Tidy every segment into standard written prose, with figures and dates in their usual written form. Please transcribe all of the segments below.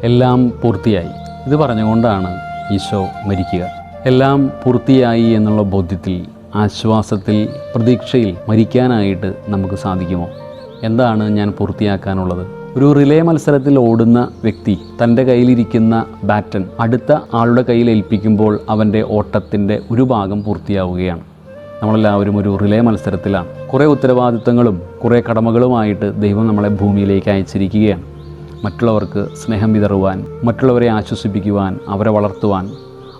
എല്ലാം പൂർത്തിയായി. ഇത് പറഞ്ഞുകൊണ്ടാണ് ഈശോ മരിക്കുക. എല്ലാം പൂർത്തിയായി എന്നുള്ള ബോധ്യത്തിൽ, ആശ്വാസത്തിൽ, പ്രതീക്ഷയിൽ മരിക്കാനായിട്ട് നമുക്ക് സാധിക്കുമോ? എന്താണ് ഞാൻ പൂർത്തിയാക്കാനുള്ളത്? ഒരു റിലേ മത്സരത്തിൽ ഓടുന്ന വ്യക്തി തൻ്റെ കയ്യിലിരിക്കുന്ന ബാറ്റൺ അടുത്ത ആളുടെ കയ്യിൽ ഏൽപ്പിക്കുമ്പോൾ അവൻ്റെ ഓട്ടത്തിൻ്റെ ഒരു ഭാഗം പൂർത്തിയാവുകയാണ്. നമ്മളെല്ലാവരും ഒരു റിലേ മത്സരത്തിലാണ്. കുറേ ഉത്തരവാദിത്തങ്ങളും കുറേ കടമകളുമായിട്ട് ദൈവം നമ്മളെ ഭൂമിയിലേക്ക് അയച്ചിരിക്കുകയാണ്. മറ്റുള്ളവർക്ക് സ്നേഹം വിതറുവാൻ, മറ്റുള്ളവരെ ആശ്വസിപ്പിക്കുവാൻ, അവരെ വളർത്തുവാൻ,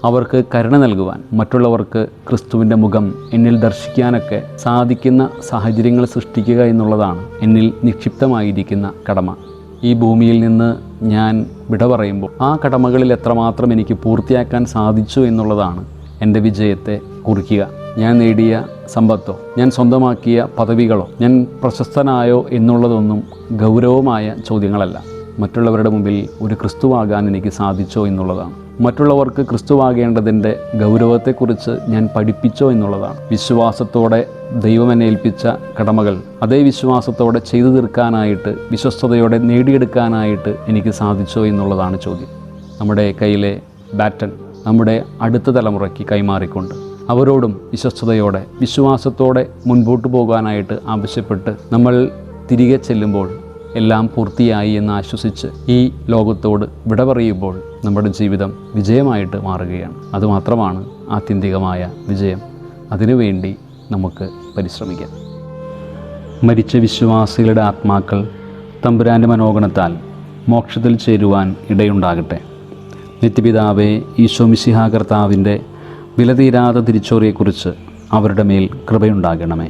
അവർക്ക് കരുണ നൽകുവാൻ, മറ്റുള്ളവർക്ക് ക്രിസ്തുവിൻ്റെ മുഖം എന്നിൽ ദർശിക്കാനൊക്കെ സാധിക്കുന്ന സാഹചര്യങ്ങൾ സൃഷ്ടിക്കുക എന്നുള്ളതാണ് എന്നിൽ നിക്ഷിപ്തമായിരിക്കുന്ന കടമ. ഈ ഭൂമിയിൽ നിന്ന് ഞാൻ വിട പറയുമ്പോൾ ആ കടമകളിൽ എത്രമാത്രം എനിക്ക് പൂർത്തിയാക്കാൻ സാധിച്ചു എന്നുള്ളതാണ് എൻ്റെ വിജയത്തെ കുറിക്കുക. ഞാൻ നേടിയ സമ്പത്തോ, ഞാൻ സ്വന്തമാക്കിയ പദവികളോ, ഞാൻ പ്രശസ്തനായോ എന്നുള്ളതൊന്നും ഗൗരവമായ ചോദ്യങ്ങളല്ല. മറ്റുള്ളവരുടെ മുമ്പിൽ ഒരു ക്രിസ്തുവാകാൻ എനിക്ക് സാധിച്ചോ എന്നുള്ളതാണ്. മറ്റുള്ളവർക്ക് ക്രിസ്തുവാകേണ്ടതിൻ്റെ ഗൗരവത്തെക്കുറിച്ച് ഞാൻ പഠിപ്പിച്ചോ എന്നുള്ളതാണ്. വിശ്വാസത്തോടെ ദൈവം എന്നെ ഏൽപ്പിച്ച കടമകൾ അതേ വിശ്വാസത്തോടെ ചെയ്തു തീർക്കാനായിട്ട്, വിശ്വസ്തയോടെ നേടിയെടുക്കാനായിട്ട് എനിക്ക് സാധിച്ചോ എന്നുള്ളതാണ് ചോദ്യം. നമ്മുടെ കയ്യിലെ ബാറ്റൺ നമ്മുടെ അടുത്ത തലമുറയ്ക്ക് കൈമാറിക്കൊണ്ട് അവരോടും വിശ്വസ്തയോടെ, വിശ്വാസത്തോടെ മുൻപോട്ട് പോകാനായിട്ട് ആവശ്യപ്പെട്ട് നമ്മൾ തിരികെ ചെല്ലുമ്പോൾ എല്ലാം പൂർത്തിയായി എന്ന് ആശ്വസിച്ച് ഈ ലോകത്തോട് വിട പറയുമ്പോൾ നമ്മുടെ ജീവിതം വിജയമായിട്ട് മാറുകയാണ്. അതുമാത്രമാണ് ആത്യന്തികമായ വിജയം. അതിനുവേണ്ടി നമുക്ക് പരിശ്രമിക്കാം. മരിച്ച വിശ്വാസികളുടെ ആത്മാക്കൾ തമ്പുരാൻ്റെ മനോഗണത്താൽ മോക്ഷത്തിൽ ചേരുവാൻ ഇടയുണ്ടാകട്ടെ. നിത്യപിതാവേ, ഈശോ മിശിഹാ കർത്താവിൻ്റെ വിലതീരാത്ത തിരിച്ചോറിയെക്കുറിച്ച് അവരുടെ മേൽ കൃപയുണ്ടാകണമേ.